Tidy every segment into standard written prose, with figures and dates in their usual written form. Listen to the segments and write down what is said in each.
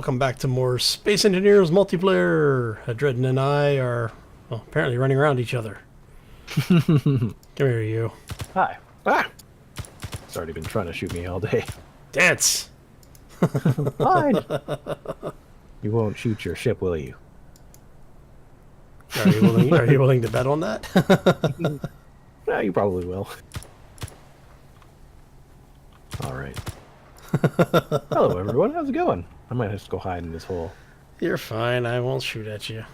welcome back to more Space Engineers multiplayer. Adreden and I are, well, apparently running around each other. Come here, you. Hi. Ah! It's already been trying to shoot me all day. Dance! Fine. You won't shoot your ship, will you? Are you willing to bet on that? Yeah, you probably will. All right. Hello, everyone. How's it going? I might just go hide in this hole. You're fine. I won't shoot at you.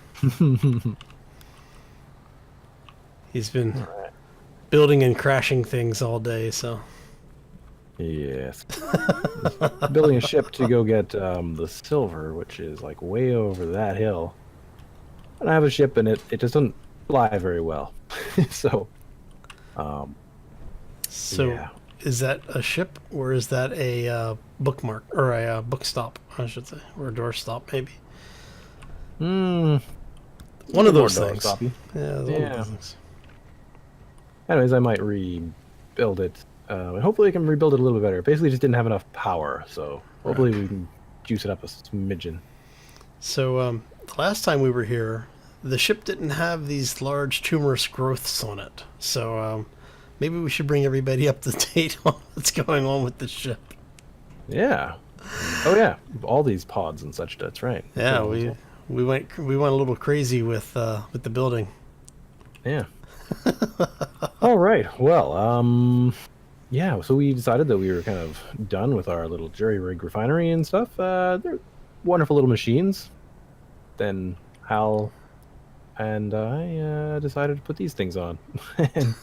He's been building and crashing things all day, so... Yes. Building a ship to go get the silver, which is like way over that hill. And I have a ship and it just doesn't fly very well. So yeah. Is that a ship or is that a bookmark or a book stop, I should say, or a door stop maybe? One of those things. Stoppy. Yeah, one of those things. Anyways, I might rebuild it. And hopefully I can rebuild it a little bit better. Basically just didn't have enough power, so hopefully we can juice it up a smidgen. So the last time we were here, the ship didn't have these large tumorous growths on it. So maybe we should bring everybody up to date on what's going on with the ship. Yeah. Oh yeah, all these pods and such. That's right. Yeah, we went a little crazy with the building. Yeah. All right. Well, yeah. So we decided that we were kind of done with our little jury-rig refinery and stuff. They're wonderful little machines. Then Hal and I decided to put these things on. And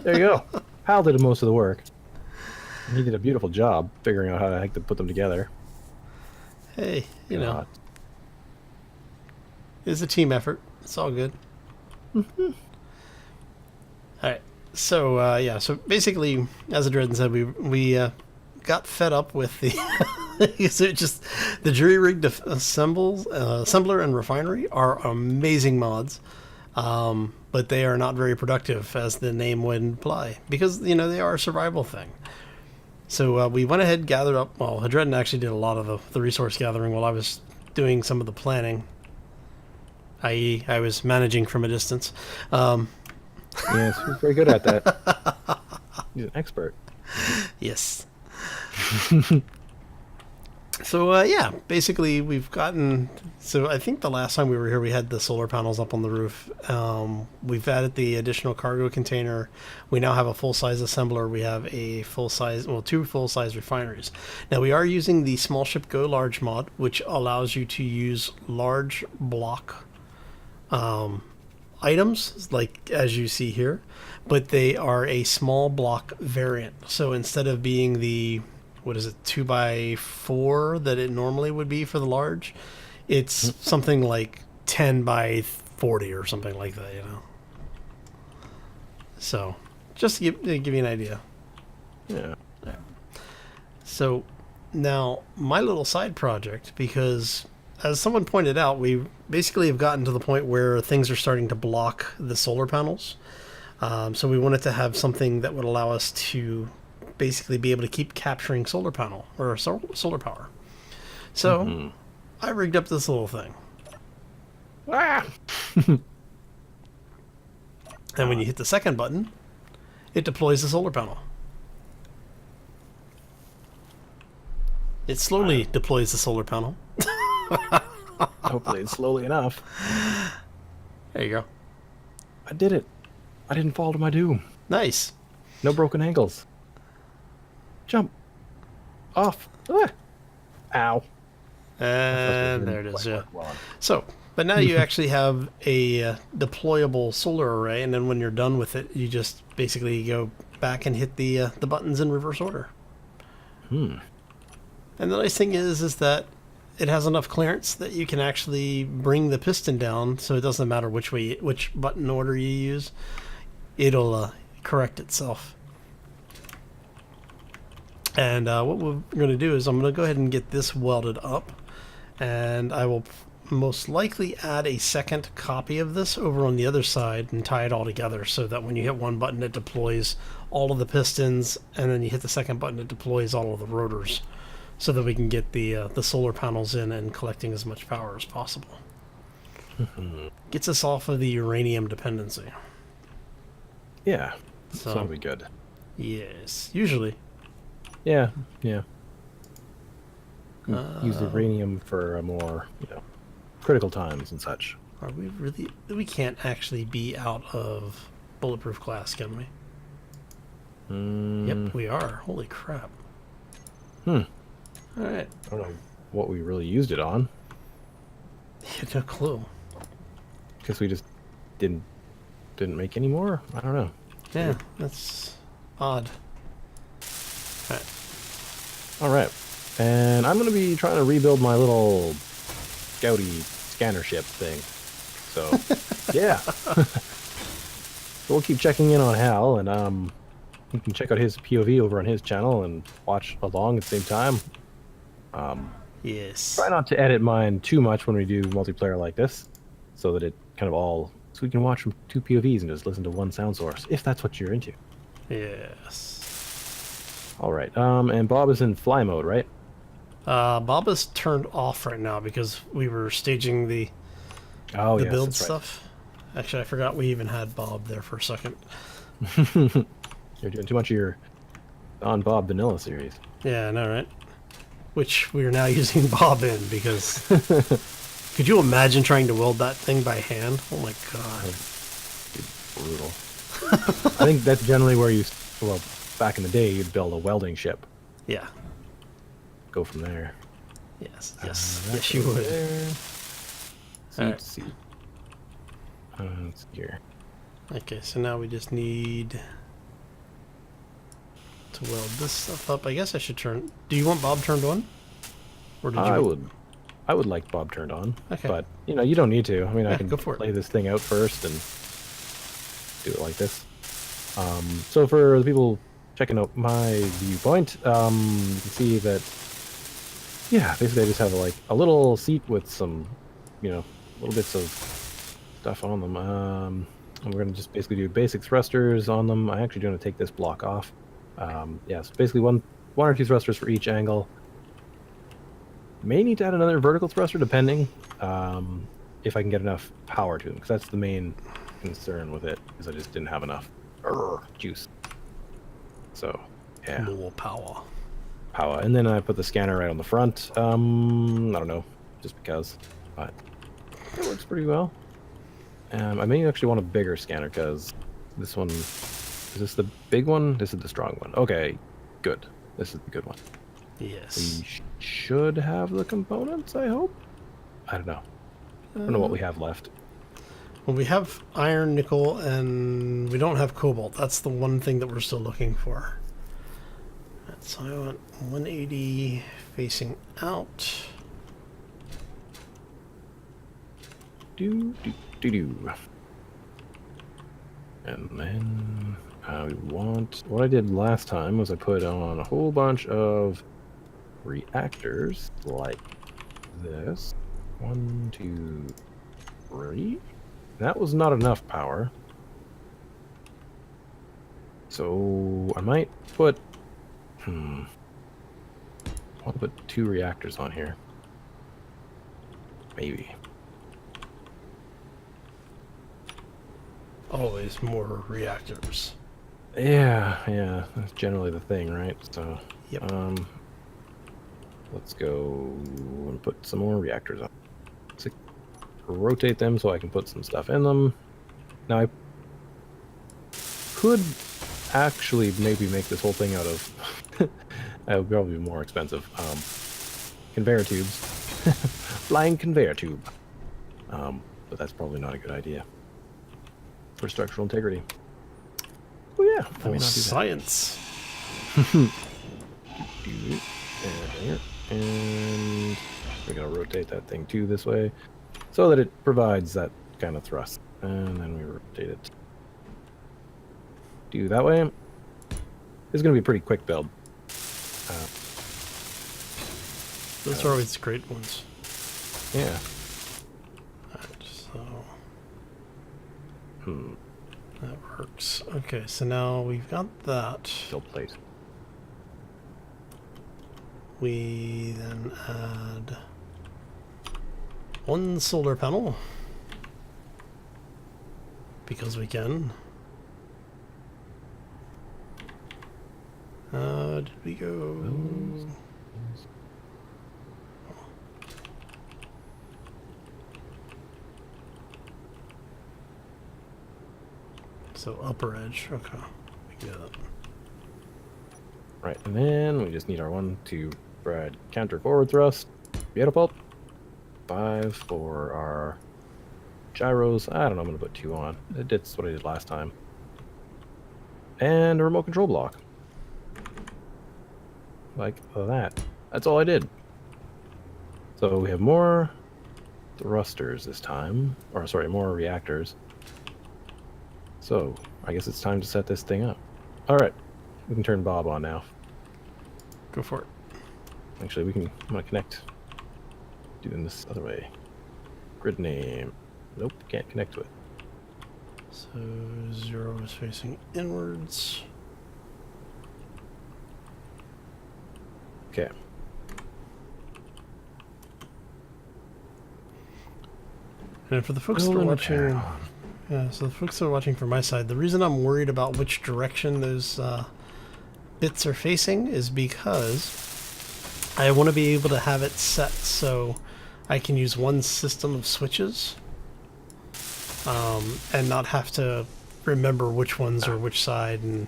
there you go. Hal did most of the work. He did a beautiful job figuring out how the heck to put them together. Hey, you know, it's a team effort. It's all good. Mm-hmm. All right. So yeah. So basically, as Adreden said, we got fed up with the so just the jury rig assembler and refinery are amazing mods. But they are not very productive, as the name would imply, because, you know, they are a survival thing. So we went ahead and gathered up. Well, Adreden actually did a lot of the resource gathering while I was doing some of the planning, i.e. I was managing from a distance. Yes, he's very good at that. He's an expert. Yes. So, yeah, basically we've gotten... So I think the last time we were here, we had the solar panels up on the roof. We've added the additional cargo container. We now have a full-size assembler. We have a full-size... Well, two full-size refineries. Now, we are using the Small Ship Go Large mod, which allows you to use large block items, like as you see here. But they are a small block variant. So instead of being the... What is it, 2x4 that it normally would be for the large? It's something like 10x40 or something like that, you know. So, just to give you an idea. Yeah. So, now, my little side project, because as someone pointed out, we basically have gotten to the point where things are starting to block the solar panels. So we wanted to have something that would allow us to basically be able to keep capturing solar panel or solar power. So I rigged up this little thing. And when you hit the second button, it deploys the solar panel. It slowly deploys the solar panel. Hopefully it's slowly enough. There you go. I did it. I didn't fall to my doom. Nice. No broken ankles. Jump. Off. Ah. Ow. And there it is, yeah. So, but now you actually have a deployable solar array, and then when you're done with it, you just basically go back and hit the buttons in reverse order. And the nice thing is that it has enough clearance that you can actually bring the piston down, so it doesn't matter which button order you use. It'll correct itself. And what we're going to do is I'm going to go ahead and get this welded up, and I will most likely add a second copy of this over on the other side and tie it all together so that when you hit one button it deploys all of the pistons, and then you hit the second button it deploys all of the rotors. so that we can get the solar panels in and collecting as much power as possible. Gets us off of the uranium dependency. Yeah, So that'll be good. yes, usually. Yeah, yeah. Use uranium for a more, critical times and such. Are we really? We can't actually be out of bulletproof glass, can we? Yep, we are. Holy crap. All Alright. I don't know what we really used it on. No clue. Because we just didn't make any more? I don't know. Yeah, that's odd. Alright. Alright. And I'm going to be trying to rebuild my little scouty scanner ship thing. So, yeah. We'll keep checking in on Hal, and you can check out his POV over on his channel and watch along at the same time. Yes. Try not to edit mine too much when we do multiplayer like this, so that it kind of so we can watch from 2 POVs and just listen to one sound source, if that's what you're into. Yes. All right. And Bob is in fly mode, right? Bob is turned off right now because we were staging the Yes, build that's right. stuff. Actually, I forgot we even had Bob there for a second. You're doing too much of your on Bob Vanilla series. Yeah, I know, right? Which we are now using Bob in because... Could you imagine trying to weld that thing by hand? Oh my god. Brutal. I think that's generally where well, back in the day, you'd build a welding ship. Yeah. Go from there. Yes, yes you would. Let's see. Let's see here. Okay, so now we just need to weld this stuff up. I guess I should turn... Do you want Bob turned on? Or did you... I would like Bob turned on. Okay. But, you don't need to. I mean, I can go for play this thing out first and do it like this. So for the people checking out my viewpoint, you can see that, yeah, basically I just have a little seat with some, little bits of stuff on them. And we're going to just basically do basic thrusters on them. I'm actually going to take this block off. Yeah, so basically one or two thrusters for each angle. May need to add another vertical thruster, depending if I can get enough power to them, because that's the main concern with it, is I just didn't have enough juice. So, yeah. More power. Power. And then I put the scanner right on the front. I don't know, just because. But it works pretty well. I may actually want a bigger scanner, because this one... Is this the big one? This is the strong one. Okay, good. This is the good one. Yes. We should have the components, I hope. I don't know. I don't know what we have left. Well, we have iron, nickel, and we don't have cobalt. That's the one thing that we're still looking for. So I want 180 facing out. Do. And then we want... What I did last time was I put on a whole bunch of reactors like this. 1, 2, 3. That was not enough power. So I might put... I'll put 2 reactors on here. Maybe. Always more reactors. Yeah, that's generally the thing, right? So, yep. Let's go and put some more reactors on. So rotate them so I can put some stuff in them. Now I could actually maybe make this whole thing out of it would probably be more expensive. Conveyor tubes. Flying conveyor tube. But that's probably not a good idea for structural integrity. Oh yeah, I mean, science. And we're gonna rotate that thing too this way, so that it provides that kind of thrust. And then we rotate it. Do that way. It's gonna be a pretty quick build. Those are always great ones. Yeah. So. That works. Okay, so now we've got that. Still plate. we then add one solar panel because we can. Did we go? So upper edge. Okay, we can do that. Right, and then we just need our 1, 2 Brad counter forward thrust. Beautiful. 5 for our gyros. I don't know, I'm going to put 2 on. It's what I did last time. And a remote control block. Like that. That's all I did. So we have more thrusters this time. Or, sorry, more reactors. So, I guess it's time to set this thing up. Alright, we can turn Bob on now. Go for it. Actually, I'm gonna connect. Doing this other way. Grid name. Nope, can't connect to it. So 0 is facing inwards. Okay. And for the folks that are watching, yeah, so the folks that are watching from my side, the reason I'm worried about which direction those bits are facing is because I want to be able to have it set so I can use one system of switches and not have to remember which ones are which side and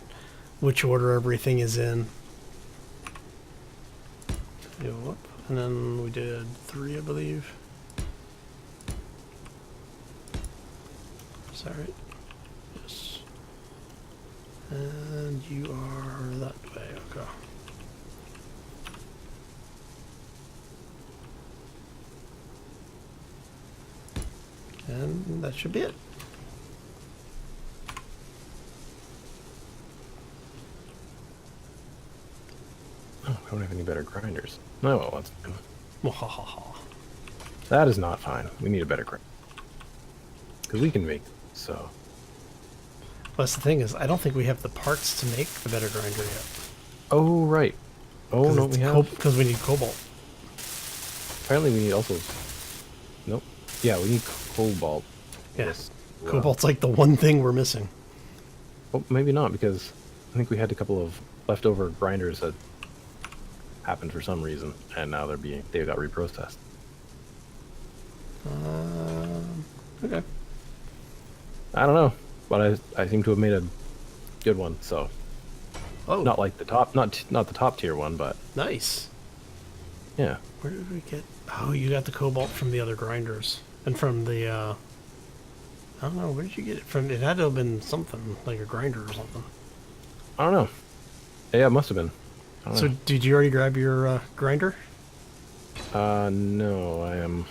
which order everything is in. Yep. And then we did 3, I believe. Is that right? Yes. And you are that way, okay. And that should be it. Oh, I don't have any better grinders. No, well, that's fine. Mwahaha. That is not fine. We need a better grinder. Because we can make so. Well, that's the thing is, I don't think we have the parts to make the better grinder yet. Oh, right. Oh, no, we have. Because we need cobalt. Apparently we need also... Nope. Yeah, we need cobalt. Yes. Yeah. Cobalt's like the one thing we're missing. Well, maybe not, because I think we had a couple of leftover grinders that happened for some reason, and now they got reprocessed. Okay. I don't know, but I seem to have made a good one, so... Oh. Not like the top, not the top tier one, but... Nice. Yeah. Where did we get... Oh, you got the cobalt from the other grinders. And from the, I don't know, where did you get it from? It had to have been something, like a grinder or something. I don't know. Yeah, it must have been. So, did you already grab your grinder? No, I am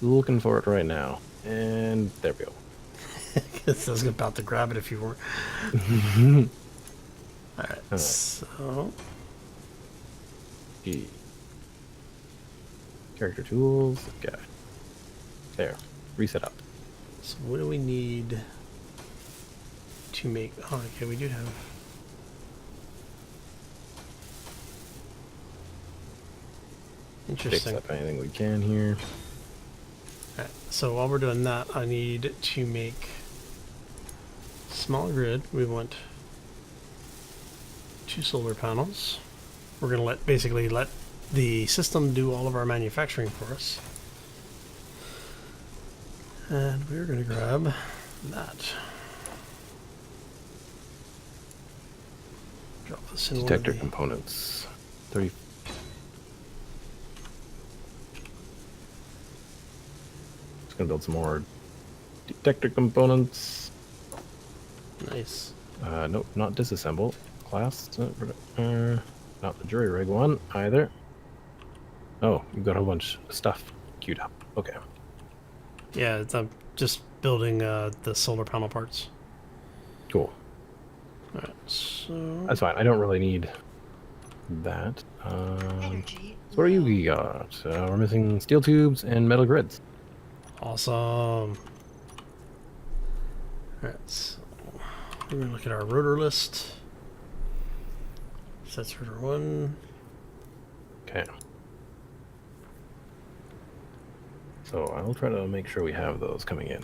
looking for it right now. And there we go. I was about to grab it if you weren't. Alright, so... E. Character tools. Okay. There. Reset up. So what do we need to make... Oh, okay, we do have... Interesting. Fix up anything we can here. Alright, so while we're doing that, I need to make small grid. We want 2 solar panels. We're going to basically let the system do all of our manufacturing for us. And we're going to grab that. Drop this in Detector one of the components. 30. Just gonna build some more detector components. Nice. Nope, not disassemble. Class. Not the jury rig one either. Oh, you've got a whole bunch of stuff queued up. Okay. Yeah, I'm just building the solar panel parts. Cool. Alright, so... That's fine. I don't really need that. So what are you got? We're missing steel tubes and metal grids. Awesome. Alright, so we're going to look at our rotor list. So that's rotor 1. Okay. So I'll try to make sure we have those coming in.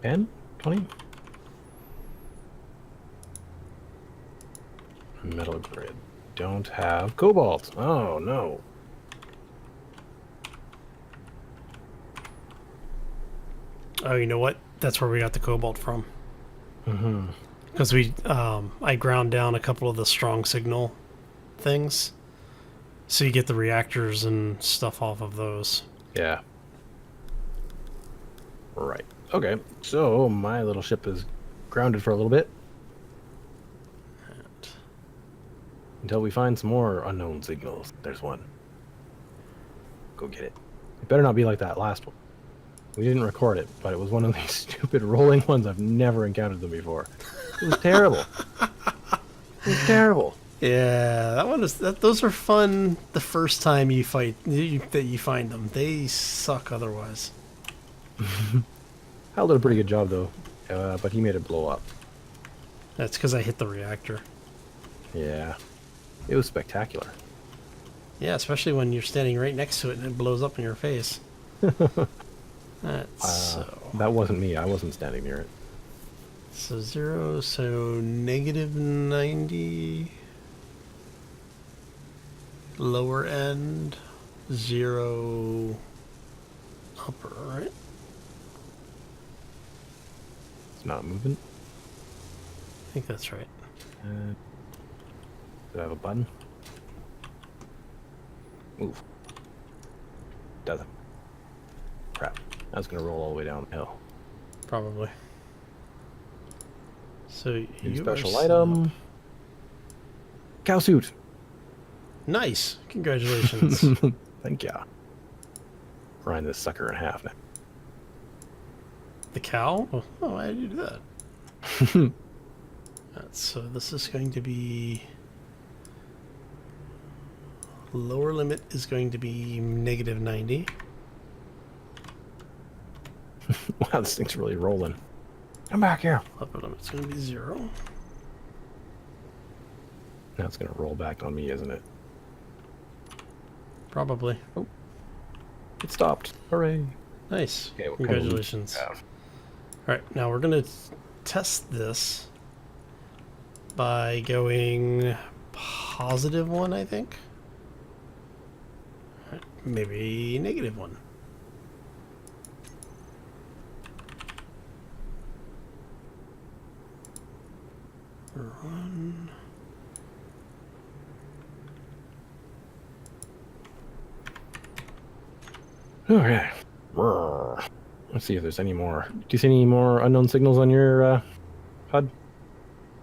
10? 20? Metal grid. Don't have cobalt. Oh, no. Oh, you know what? That's where we got the cobalt from. Mm-hmm. Because I ground down a couple of the strong signal things. So you get the reactors and stuff off of those. Yeah. Right. Okay. So my little ship is grounded for a little bit. Until we find some more unknown signals. There's one. Go get it. It better not be like that last one. We didn't record it, but it was one of these stupid rolling ones. I've never encountered them before. It was terrible. It was terrible. Yeah, that one is. Those are fun the first time you fight that you find them. They suck otherwise. Hal did a pretty good job though, but he made it blow up. That's because I hit the reactor. Yeah, it was spectacular. Yeah, especially when you're standing right next to it and it blows up in your face. That wasn't me. I wasn't standing near it. So 0, so negative 90. Lower end, 0 upper, right? It's not moving. I think that's right. Do I have a button? Move. Doesn't. Crap. I was gonna roll all the way down the hill. Probably. So New you special are item. Cow suit. Nice. Congratulations. Thank ya. Grind this sucker in half now. The cow? Oh, why did you do that? So this is going to be... Lower limit is going to be negative 90. Wow, this thing's really rolling. Come back here. Upper limit's going to be 0. Now it's gonna roll back on me, isn't it? Probably. Oh. It stopped. Hooray. Nice. Okay, what Congratulations. kind of Alright, now we're going to test this by going positive 1, I think. Alright, maybe negative 1. Run. Okay. Let's see if there's any more. Do you see any more unknown signals on your HUD?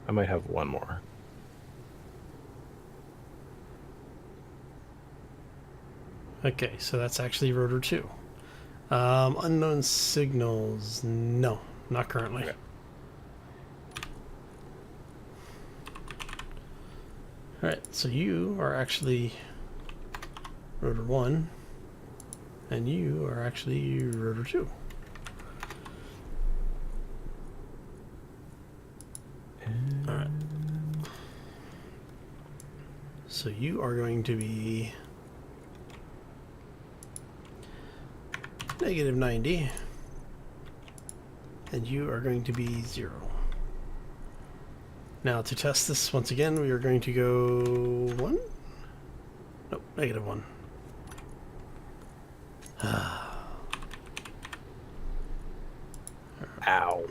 I might have one more. Okay, so that's actually rotor 2. Unknown signals, no, not currently. Okay. Alright, so you are actually rotor 1, and you are actually rotor 2. Alright. So you are going to be negative 90, and you are going to be 0. Now to test this once again, we are going to go 1? Nope, negative 1. Ow.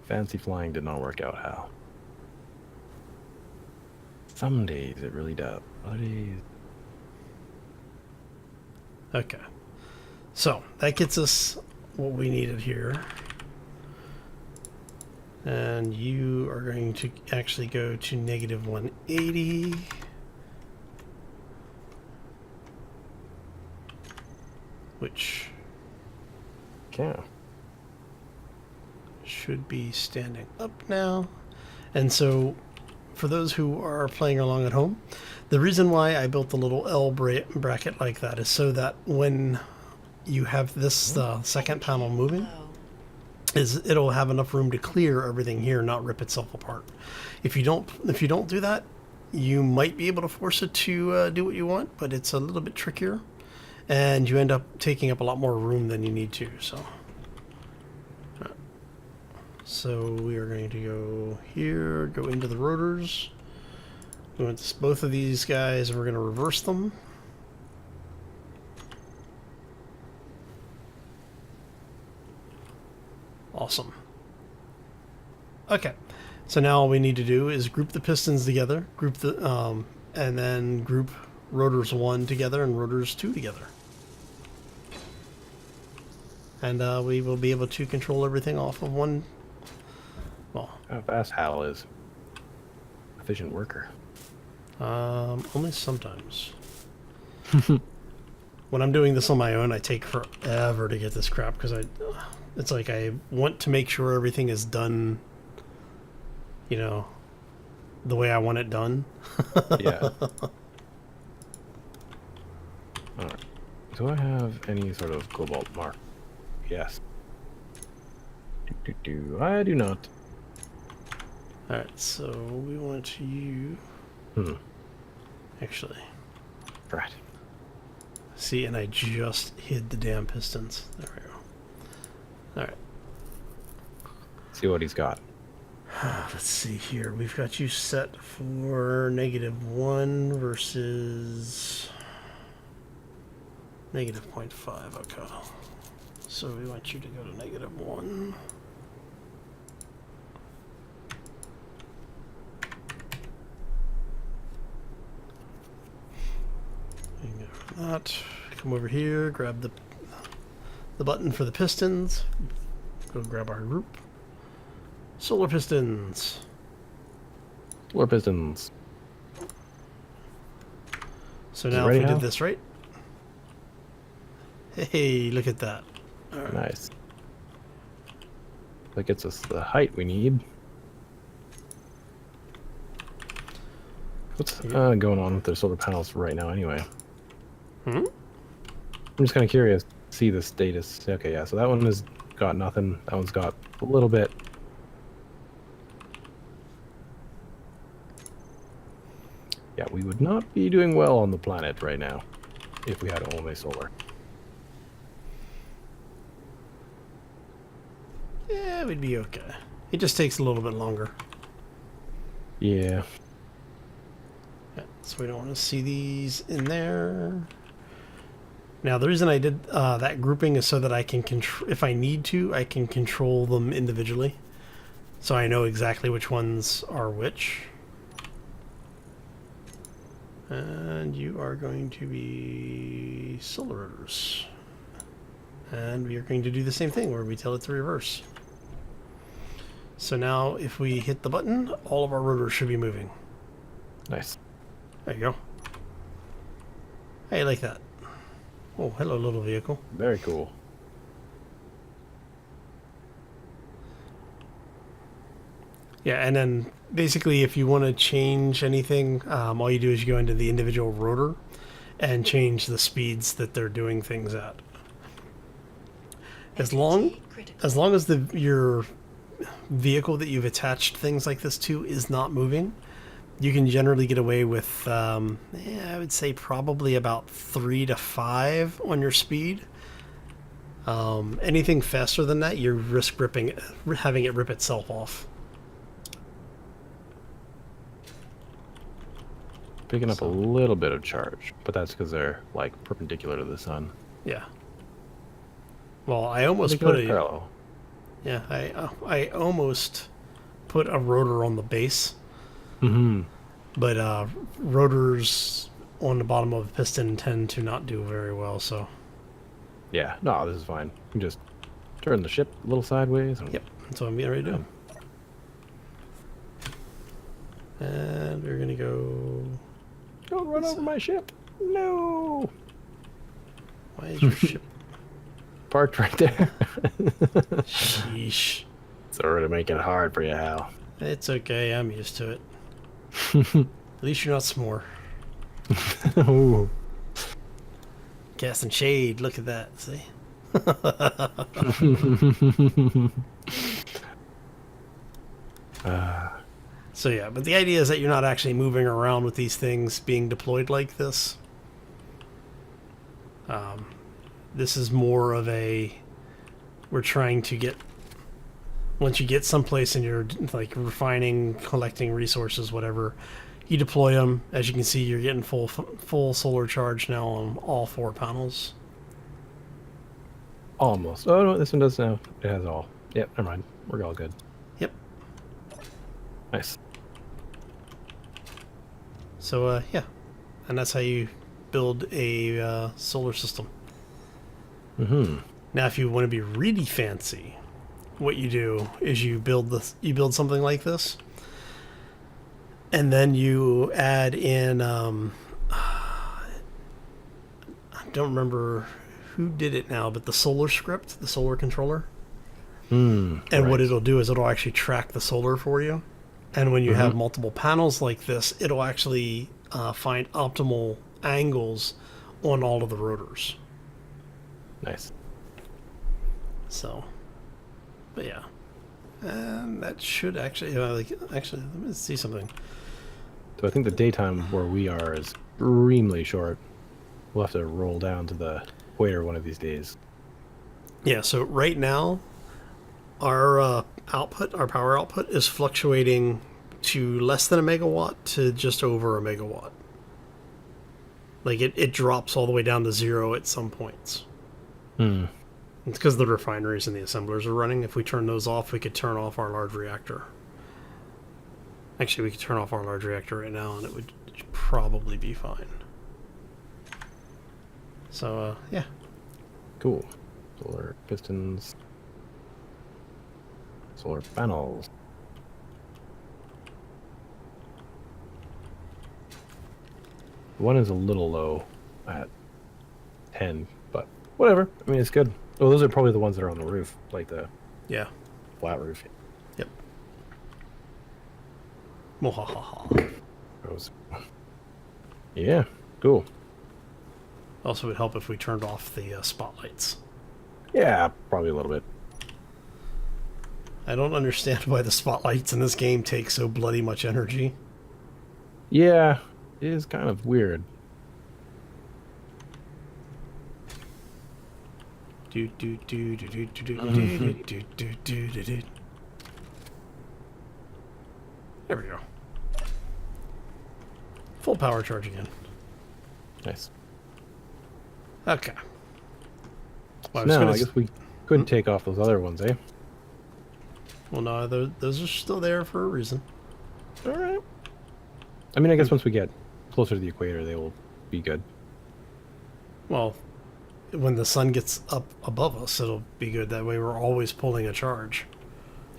Fancy flying did not work out, Hal. Some days it really does. Other days... Okay. So, that gets us what we needed here. And you are going to actually go to negative 180. Which Yeah. should be standing up now. And so, for those who are playing along at home, the reason why I built the little L bracket like that is so that when you have this second panel moving, is it'll have enough room to clear everything here, not rip itself apart. If you don't do that, you might be able to force it to do what you want, but it's a little bit trickier, and you end up taking up a lot more room than you need to. So we are going to go here, go into the rotors. We want both of these guys, and we're going to reverse them. Awesome. Okay, so now all we need to do is group the pistons together, and then group rotors 1 together and rotors 2 together. And we will be able to control everything off of one. Well, how fast Hal is. Efficient worker. only sometimes. When I'm doing this on my own, I take forever to get this crap because it's like I want to make sure everything is done, you know, the way I want it done. Yeah. Alright. Do I have any sort of cobalt mark? Yes. I do not. Alright, so we want to use... Actually. Right. See, and I just hid the damn pistons. There we go. Alright. See what he's got. Let's see here. We've got you set for -1 versus -0.5. Okay. So we want you to go to -1. That. Come over here, grab the button for the pistons. Go grab our group. Solar pistons. Solar pistons. So now if we did this right. Hey, look at that. All right. Nice. That gets us the height we need. What's going on with the solar panels right now anyway? I'm just kind of curious to see the status. Okay, yeah, so that one has got nothing. That one's got a little bit. Yeah, we would not be doing well on the planet right now if we had only solar. Yeah, we'd be okay. It just takes a little bit longer. Yeah. So we don't want to see these in there. Now, the reason I did that grouping is so that I can if I need to, I can control them individually. So I know exactly which ones are which. And you are going to be solar rotors. And we are going to do the same thing where we tell it to reverse. So now if we hit the button, all of our rotors should be moving. Nice. There you go. Hey, like that. Oh, hello, little vehicle. Very cool. Yeah, and then basically if you want to change anything, all you do is you go into the individual rotor and change the speeds that they're doing things at. As long as your vehicle that you've attached things like this to is not moving, you can generally get away with, I would say probably about 3 to 5 on your speed. Anything faster than that, you risk having it rip itself off. Picking up a little bit of charge, but that's because they're like perpendicular to the sun. Yeah. Well, I almost put a parallel. Yeah, I almost put a rotor on the base. But rotors on the bottom of a piston tend to not do very well, so... Yeah, no, this is fine. You can just turn the ship a little sideways. And... Yep, that's what I'm getting ready to do. And we're going to go... Don't run over my ship! No! Why is your ship... Parked right there. Sheesh. Sorry to make it hard for you, Hal. It's okay, I'm used to it. At least you're not s'more. Ooh. Casting shade, look at that, see? So yeah, but the idea is that you're not actually moving around with these things being deployed like this. This is more of a, we're trying to get, once you get someplace and you're like refining, collecting resources, whatever, you deploy them. As you can see, you're getting full solar charge now on all 4 panels. Almost. Oh no, this one does now. It has all. Yep, never mind. We're all good. Yep. Nice. So yeah, and that's how you build a solar system. Mm-hmm. Now, if you want to be really fancy, what you do is you build something like this, and then you add in. I don't remember who did it now, but the solar script, the solar controller. And right. what it'll do is it'll actually track the solar for you. And when you have multiple panels like this, it'll actually find optimal angles on all of the rotors. Nice. So, but yeah, and that should actually actually let me see something. So I think the daytime where we are is extremely short. We'll have to roll down to the equator one of these days. Yeah, so right now, our power output is fluctuating to less than a megawatt to just over a megawatt. Like it drops all the way down to 0 at some points. Hmm. It's because the refineries and the assemblers are running. If we turn those off, we could turn off our large reactor. Actually, we could turn off our large reactor right now, and it would probably be fine. So, yeah. Cool. Solar pistons. Solar panels. One is a little low at 10, but whatever. I mean, it's good. Oh, those are probably the ones that are on the roof, like the Yeah. flat roof. Yep. Mohahaha. Those. Yeah, cool. Also, it would help if we turned off the spotlights. Yeah, probably a little bit. I don't understand why the spotlights in this game take so bloody much energy. Yeah, it is kind of weird. Do do do do do do do do do do do do. There we go. Full power charge again. Nice. Okay. Well, So now, I guess we couldn't take off those other ones, eh? Well, no, those are still there for a reason. All right. I mean, I guess once we get closer to the equator, they will be good. Well, when the sun gets up above us, it'll be good. That way, we're always pulling a charge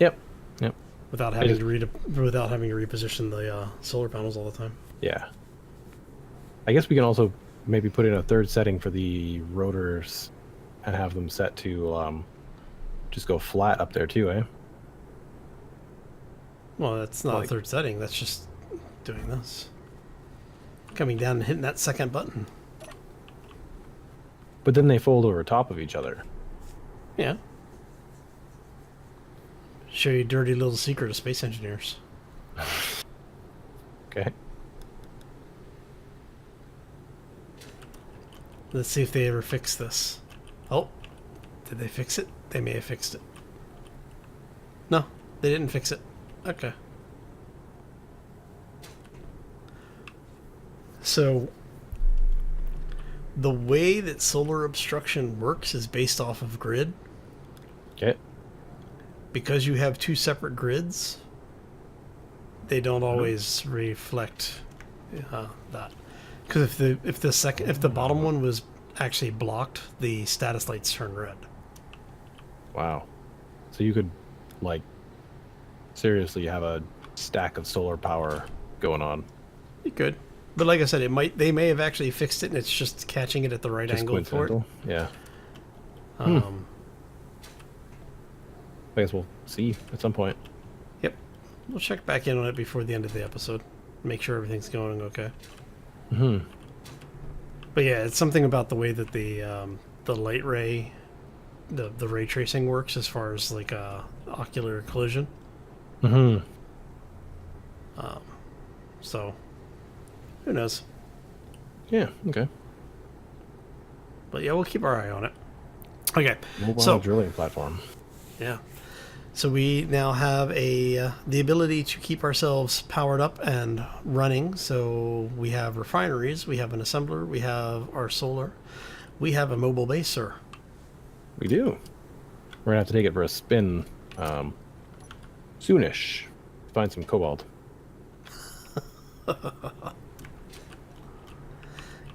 Yep. Yep. without having to reposition the solar panels all the time. Yeah. I guess we can also maybe put in a third setting for the rotors and have them set to just go flat up there too, eh? Well, that's not Like- a third setting. That's just doing this. Coming down and hitting that second button. But then they fold over top of each other. Yeah. Show you a dirty little secret of space engineers. Okay. Let's see if they ever fix this. Oh, did they fix it? They may have fixed it. No, they didn't fix it. Okay. So, the way that solar obstruction works is based off of grid. Okay. Because you have two separate grids, they don't always reflect that. Because if the bottom one was actually blocked, the status lights turn red. Wow. So you could, like, seriously have a stack of solar power going on. You could, but like I said, they may have actually fixed it, and it's just catching it at the right Just angle for it. coincidental. Yeah. I guess we'll see at some point. Yep, we'll check back in on it before the end of the episode, make sure everything's going okay. Hmm. But yeah, it's something about the way that the light ray the ray tracing works as far as like ocular collision. Mm-hmm. So who knows? Yeah. Okay. But yeah, we'll keep our eye on it. Okay. Mobile So drilling platform. yeah. So we now have the ability to keep ourselves powered up and running. So we have refineries, we have an assembler, we have our solar, we have a mobile base, sir. We do. We're gonna have to take it for a spin, soonish. Find some cobalt.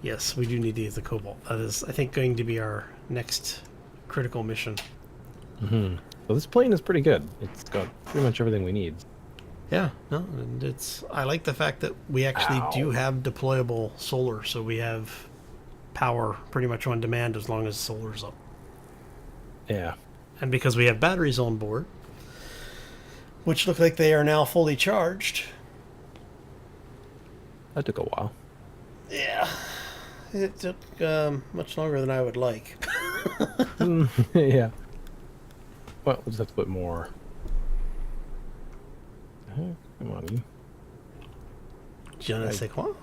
Yes, we do need to use the cobalt. That is, I think, going to be our next critical mission. Mm-hmm. So this plane is pretty good. It's got pretty much everything we need. Yeah, no, and I like the fact that we actually do have deployable solar, so we have power pretty much on demand as long as solar's up. Yeah. And because we have batteries on board, which look like they are now fully charged. That took a while. Yeah, it took much longer than I would like. Yeah. Well, we'll just have to put more. Come on, you. Je ne sais quoi.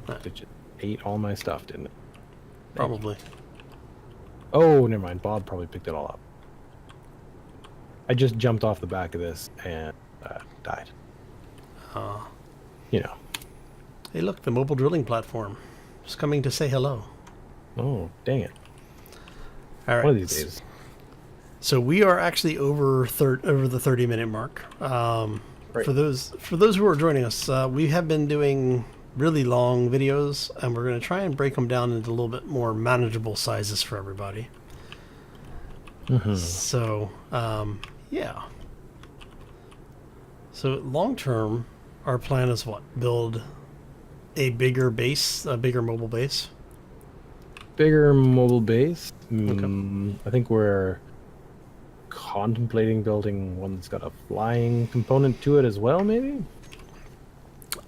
It just ate all my stuff, didn't it? Probably. Oh, never mind. Bob probably picked it all up. I just jumped off the back of this and died. You know. Hey, look, the mobile drilling platform. Just coming to say hello. Oh, dang it. All right. One of these days. So we are actually over the 30-minute mark. Right. For those who are joining us, we have been doing really long videos, and we're going to try and break them down into a little bit more manageable sizes for everybody. Mm-hmm. So, yeah. So long term, our plan is what? Build a bigger base, a bigger mobile base. Bigger mobile base. Okay. I think we're contemplating building one that's got a flying component to it as well, maybe?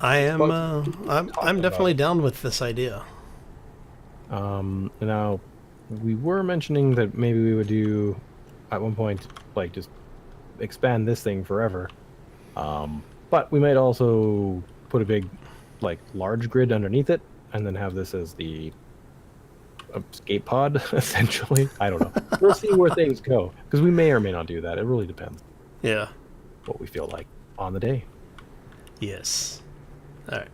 I am. I'm definitely down with this idea. Now, we were mentioning that maybe we would do, at one point, like, just expand this thing forever. But we might also put a big, like, large grid underneath it, and then have this as the escape pod, essentially. I don't know. We'll see where things go, because we may or may not do that. It really depends Yeah. what we feel like on the day. Yes. All right.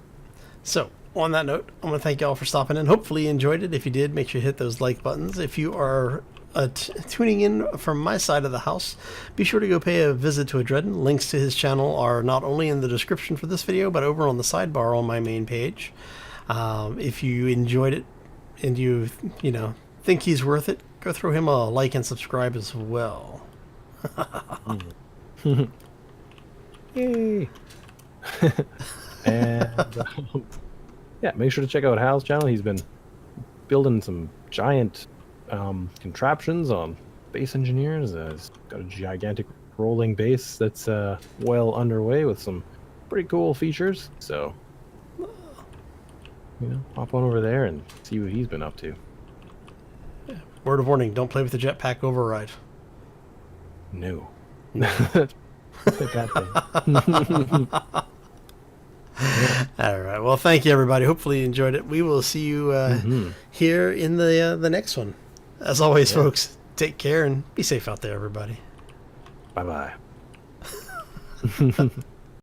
So, on that note, I want to thank you all for stopping in. Hopefully you enjoyed it. If you did, make sure you hit those like buttons. If you are tuning in from my side of the house, be sure to go pay a visit to Adreden. Links to his channel are not only in the description for this video, but over on the sidebar on my main page. If you enjoyed it and you think he's worth it, go throw him a like and subscribe as well. Yay! And yeah, make sure to check out Hal's channel. He's been building some giant contraptions on base engineers. He's got a gigantic rolling base that's well underway with some pretty cool features. So, hop on over there and see what he's been up to. Word of warning, don't play with the jetpack override. No. That's a bad thing. All right. Well, thank you, everybody. Hopefully you enjoyed it. We will see you here in the next one. As always, folks, take care and be safe out there, everybody. Bye-bye.